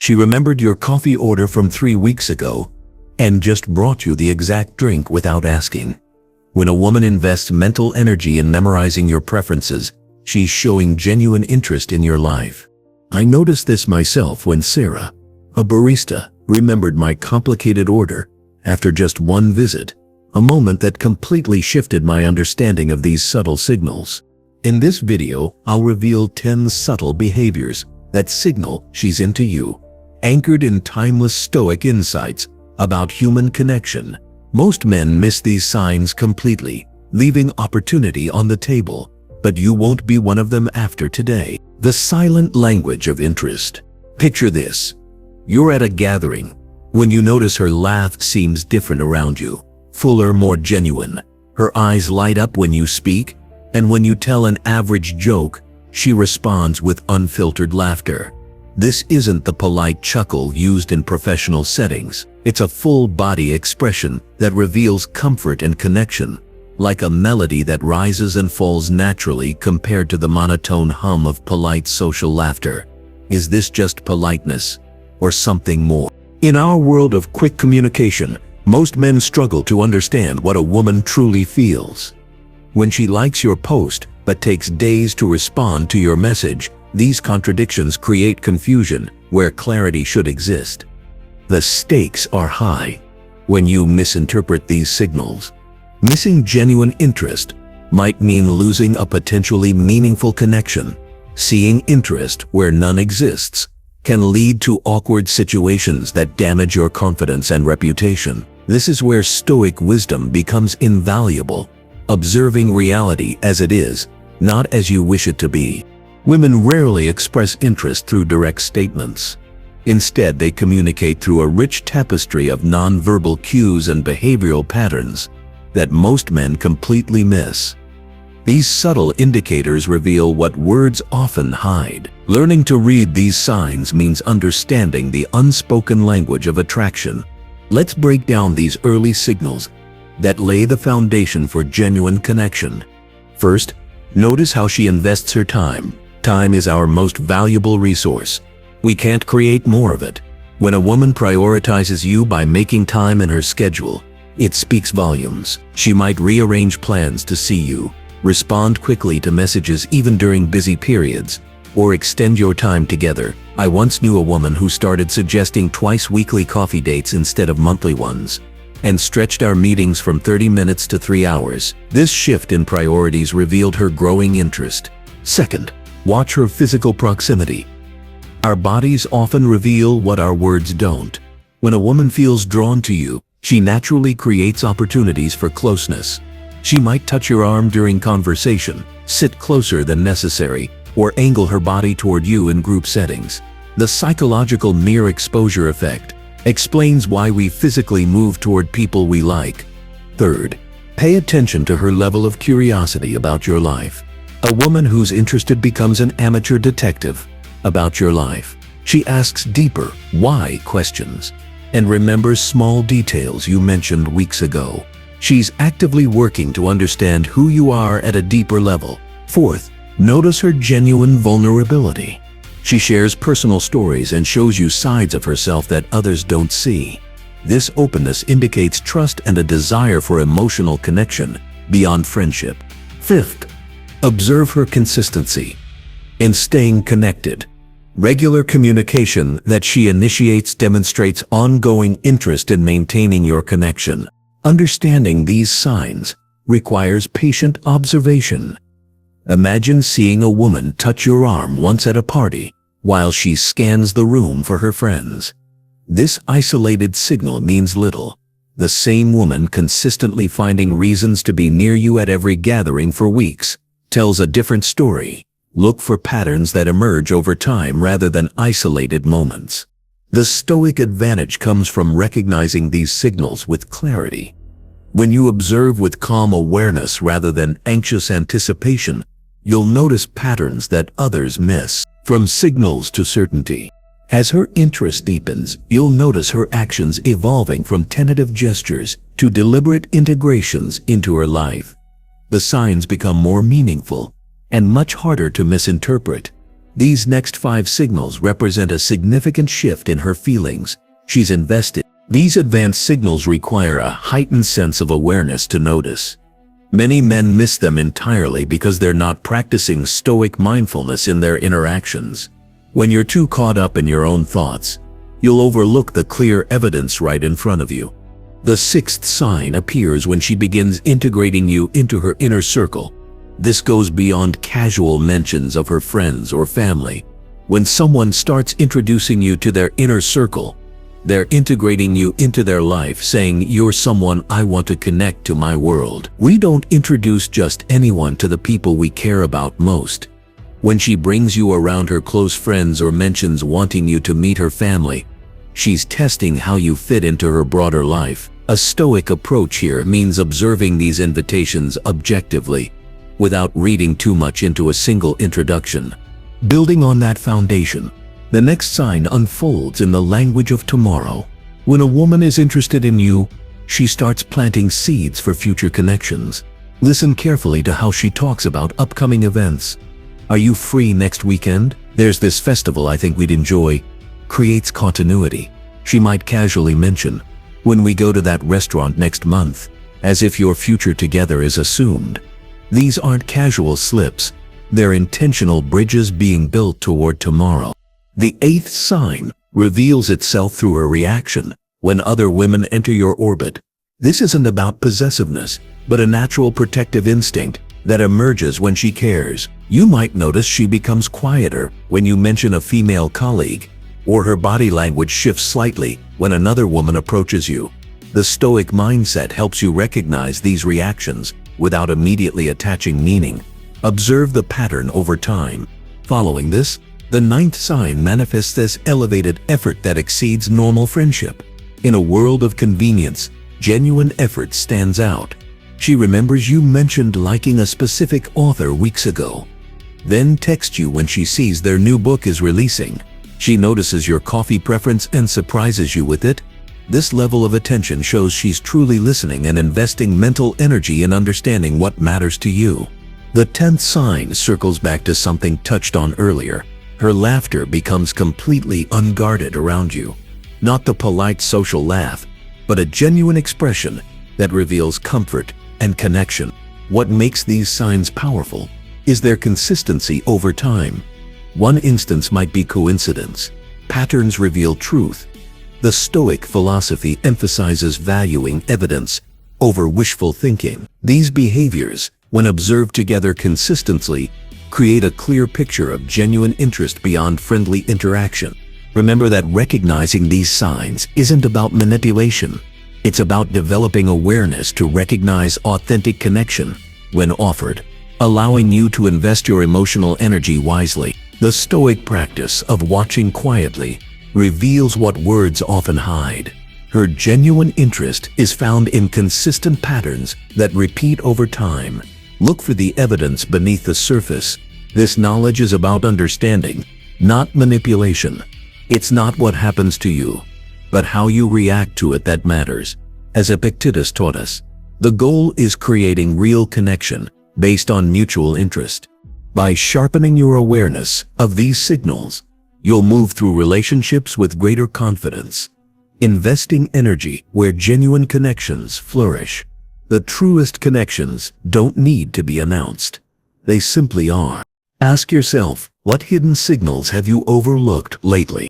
She remembered your coffee order from 3 weeks ago and just brought you the exact drink without asking. When a woman invests mental energy in memorizing your preferences, she's showing genuine interest in your life. I noticed this myself when Sarah, a barista, remembered my complicated order after just one visit, a moment that completely shifted my understanding of these subtle signals. In this video, I'll reveal 10 subtle behaviors that signal she's into you, anchored in timeless Stoic insights about human connection. Most men miss these signs completely, leaving opportunity on the table, but you won't be one of them after today. The silent language of interest. Picture this. You're at a gathering when you notice her laugh seems different around you, fuller, more genuine. Her eyes light up when you speak, and when you tell an average joke, she responds with unfiltered laughter. This isn't the polite chuckle used in professional settings. It's a full-body expression that reveals comfort and connection, like a melody that rises and falls naturally compared to the monotone hum of polite social laughter. Is this just politeness or something more? In our world of quick communication, most men struggle to understand what a woman truly feels. When she likes your post but takes days to respond to your message, these contradictions create confusion where clarity should exist. The stakes are high when you misinterpret these signals. Missing genuine interest might mean losing a potentially meaningful connection. Seeing interest where none exists can lead to awkward situations that damage your confidence and reputation. This is where Stoic wisdom becomes invaluable, observing reality as it is, not as you wish it to be. Women rarely express interest through direct statements. Instead, they communicate through a rich tapestry of nonverbal cues and behavioral patterns that most men completely miss. These subtle indicators reveal what words often hide. Learning to read these signs means understanding the unspoken language of attraction. Let's break down these early signals that lay the foundation for genuine connection. First, notice how she invests her time. Time is our most valuable resource. We can't create more of it. When a woman prioritizes you by making time in her schedule, it speaks volumes. She might rearrange plans to see you, respond quickly to messages even during busy periods, or extend your time together. I once knew a woman who started suggesting twice-weekly coffee dates instead of monthly ones, and stretched our meetings from 30 minutes to 3 hours. This shift in priorities revealed her growing interest. Second, watch her physical proximity. Our bodies often reveal what our words don't. When a woman feels drawn to you, she naturally creates opportunities for closeness. She might touch your arm during conversation, sit closer than necessary, or angle her body toward you in group settings. The psychological mere exposure effect explains why we physically move toward people we like. Third, pay attention to her level of curiosity about your life. A woman who's interested becomes an amateur detective about your life. She asks deeper, why questions, and remembers small details you mentioned weeks ago. She's actively working to understand who you are at a deeper level. Fourth, notice her genuine vulnerability. She shares personal stories and shows you sides of herself that others don't see. This openness indicates trust and a desire for emotional connection beyond friendship. Fifth, observe her consistency in staying connected. Regular communication that she initiates demonstrates ongoing interest in maintaining your connection. Understanding these signs requires patient observation. Imagine seeing a woman touch your arm once at a party while she scans the room for her friends. This isolated signal means little. The same woman consistently finding reasons to be near you at every gathering for weeks tells a different story. Look for patterns that emerge over time rather than isolated moments. The Stoic advantage comes from recognizing these signals with clarity. When you observe with calm awareness rather than anxious anticipation, you'll notice patterns that others miss. From signals to certainty. As her interest deepens, you'll notice her actions evolving from tentative gestures to deliberate integrations into her life. The signs become more meaningful and much harder to misinterpret. These next 5 signals represent a significant shift in her feelings. She's invested. These advanced signals require a heightened sense of awareness to notice. Many men miss them entirely because they're not practicing Stoic mindfulness in their interactions. When you're too caught up in your own thoughts, you'll overlook the clear evidence right in front of you. The 6th sign appears when she begins integrating you into her inner circle. This goes beyond casual mentions of her friends or family. When someone starts introducing you to their inner circle, they're integrating you into their life, saying, "You're someone I want to connect to my world." We don't introduce just anyone to the people we care about most. When she brings you around her close friends or mentions wanting you to meet her family, she's testing how you fit into her broader life. A Stoic approach here means observing these invitations objectively, without reading too much into a single introduction. Building on that foundation, the next sign unfolds in the language of tomorrow. When a woman is interested in you, she starts planting seeds for future connections. Listen carefully to how she talks about upcoming events. "Are you free next weekend? There's this festival I think we'd enjoy." Creates continuity. She might casually mention, "When we go to that restaurant next month," as if your future together is assumed. These aren't casual slips. They're intentional bridges being built toward tomorrow. The 8th sign reveals itself through a reaction when other women enter your orbit. This isn't about possessiveness, but a natural protective instinct that emerges when she cares. You might notice she becomes quieter when you mention a female colleague, or her body language shifts slightly when another woman approaches you. The Stoic mindset helps you recognize these reactions without immediately attaching meaning. Observe the pattern over time. Following this, the 9th sign manifests as elevated effort that exceeds normal friendship. In a world of convenience, genuine effort stands out. She remembers you mentioned liking a specific author weeks ago, then texts you when she sees their new book is releasing. She notices your coffee preference and surprises you with it. This level of attention shows she's truly listening and investing mental energy in understanding what matters to you. The 10th sign circles back to something touched on earlier. Her laughter becomes completely unguarded around you. Not the polite social laugh, but a genuine expression that reveals comfort and connection. What makes these signs powerful is their consistency over time. One instance might be coincidence. Patterns reveal truth. The Stoic philosophy emphasizes valuing evidence over wishful thinking. These behaviors, when observed together consistently, create a clear picture of genuine interest beyond friendly interaction. Remember that recognizing these signs isn't about manipulation. It's about developing awareness to recognize authentic connection when offered, allowing you to invest your emotional energy wisely. The Stoic practice of watching quietly reveals what words often hide. Her genuine interest is found in consistent patterns that repeat over time. Look for the evidence beneath the surface. This knowledge is about understanding, not manipulation. It's not what happens to you, but how you react to it that matters. As Epictetus taught us, the goal is creating real connection based on mutual interest. By sharpening your awareness of these signals, you'll move through relationships with greater confidence, investing energy where genuine connections flourish. The truest connections don't need to be announced. They simply are. Ask yourself, what hidden signals have you overlooked lately?